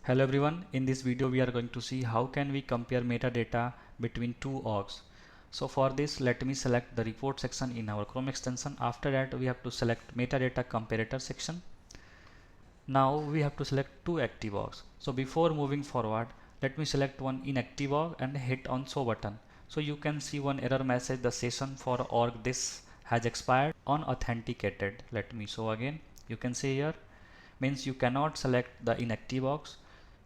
Hello everyone, in this video we are going to see how can we compare metadata between two orgs. So for this, let me select the report section in our Chrome extension. After that we have to select Metadata Comparator section. Now we have to select two active orgs. So before moving forward, let me select one inactive org and hit on show button. So you can see one error message, the session for org this has expired unauthenticated. Let me show again. You can see here means you cannot select the inactive orgs.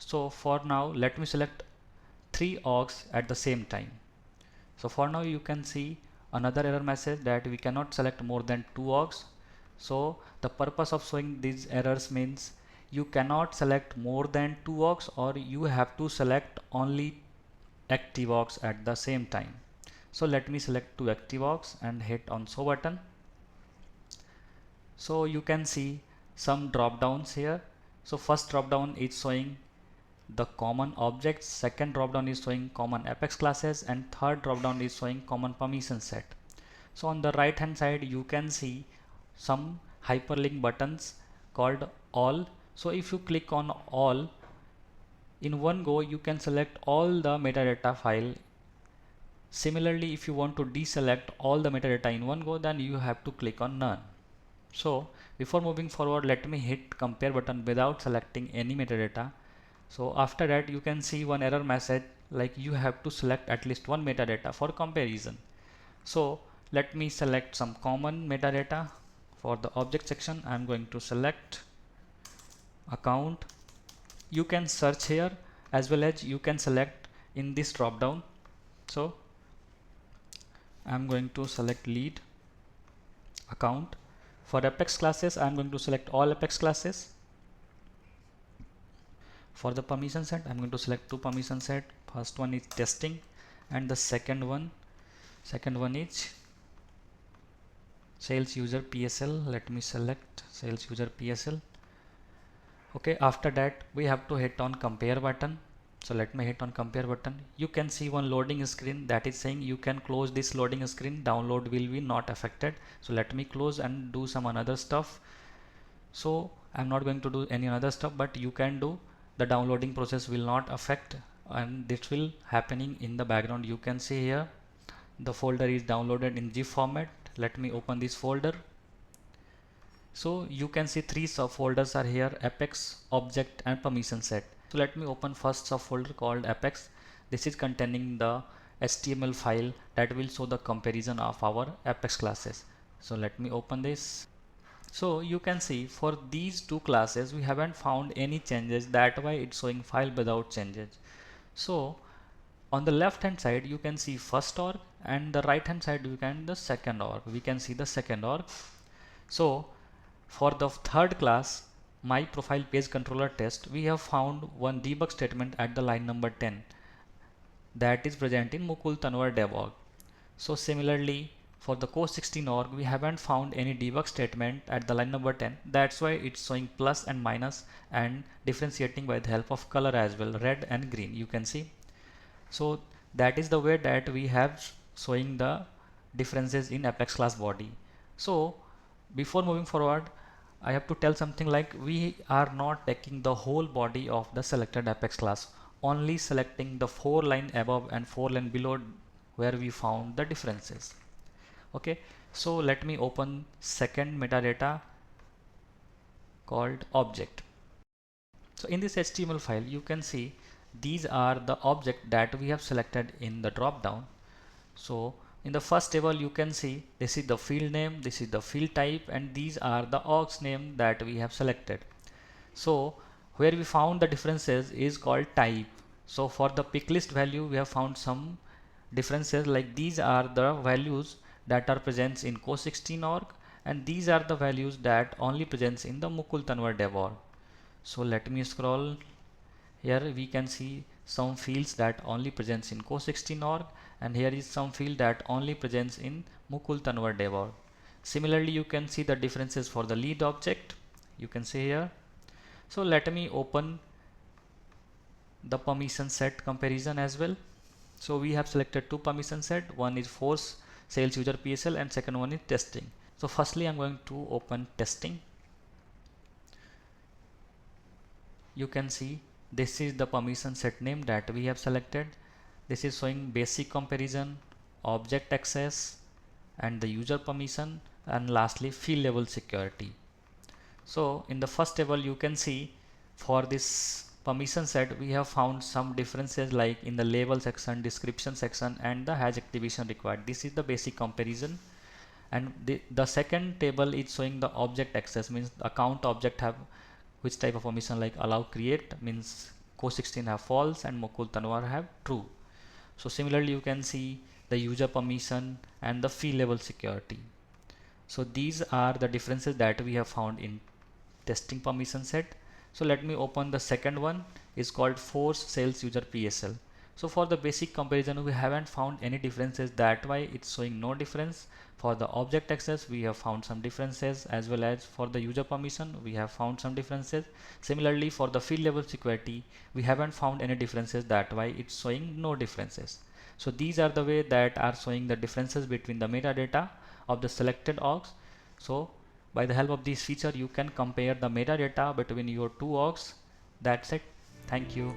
So for now let me select three orgs at the same time. So for now you can see another error message that we cannot select more than two orgs. So the purpose of showing these errors means you cannot select more than two orgs, or you have to select only active orgs at the same time. So let me select two active orgs and hit on show button. So you can see some drop downs here. So first drop down is showing the common objects, second drop down is showing common apex classes, and third drop down is showing common permission set. So on the right hand side you can see some hyperlink buttons called all. So if you click on all, in one go you can select all the metadata file. Similarly, if you want to deselect all the metadata in one go, then you have to click on none. So before moving forward, let me hit compare button without selecting any metadata. So after that you can see one error message like you have to select at least one metadata for comparison. So let me select some common metadata. For the object section I am going to select account. You can search here as well as you can select in this drop down. So I am going to select lead account. For apex classes I am going to select all apex classes. For the permission set I'm going to select two permission set. First one is testing and the second one is sales user PSL. Let me select sales user PSL. Okay, after that we have to hit on compare button. So let me hit on compare button. You can see one loading screen that is saying you can close this loading screen, download will be not affected. So let me close and do some another stuff. So I'm not going to do any other stuff, but you can do. The downloading process will not affect and this will happening in the background. You can see here the folder is downloaded in zip format. Let me open this folder. So you can see three subfolders are here: apex, object and permission set. So let me open first subfolder called apex. This is containing the HTML file that will show the comparison of our apex classes. So let me open this. So you can see for these two classes we haven't found any changes, that why it's showing file without changes. So on the left hand side you can see first org and the right hand side you can the second org. We can see the second org. So for the third class, my profile page controller test, we have found one debug statement at the line number 10 that is present in Mukul Tanwar dev org. So similarly for the core 16 org we haven't found any debug statement at the line number 10. That's why it's showing plus and minus and differentiating by the help of color as well, red and green, you can see. So that is the way that we have showing the differences in apex class body. So before moving forward I have to tell something like we are not taking the whole body of the selected apex class, only selecting the 4 line above and 4 line below where we found the differences. Okay, so let me open second metadata called object. So in this HTML file you can see these are the object that we have selected in the drop down. So in the first table you can see this is the field name, this is the field type, and these are the orgs name that we have selected. So where we found the differences is called type. So for the pick list value we have found some differences, like these are the values that are present in core 16 org and these are the values that only presents in the Mukul Tanwar dev org. So let me scroll. Here we can see some fields that only presents in core 16 org and here is some field that only presents in Mukul Tanwar dev org. Similarly you can see the differences for the lead object, you can see here. So let me open the permission set comparison as well. So we have selected two permission set, one is force sales user PSL and second one is testing. So firstly I'm going to open testing. You can see This is the permission set name that we have selected. This is showing basic comparison, object access, and the user permission, and lastly field level security. So in the first table you can see for this permission set we have found some differences like in the label section, description section, and the hash activation required. This is the basic comparison. And the second table is showing the object access, means the account object have which type of permission, like allow create means co16 have false and Mukul Tanwar have true. So similarly you can see the user permission and the field level security. So these are the differences that we have found in testing permission set. So let me open the second one, is called force sales user PSL. So for the basic comparison we haven't found any differences, that why it's showing no difference. For the object access we have found some differences, as well as for the user permission we have found some differences. Similarly for the field level security we haven't found any differences, that why it's showing no differences. So these are the way that are showing the differences between the metadata of the selected orgs. So by the help of this feature you can compare the metadata between your two orgs. That's it. Thank you.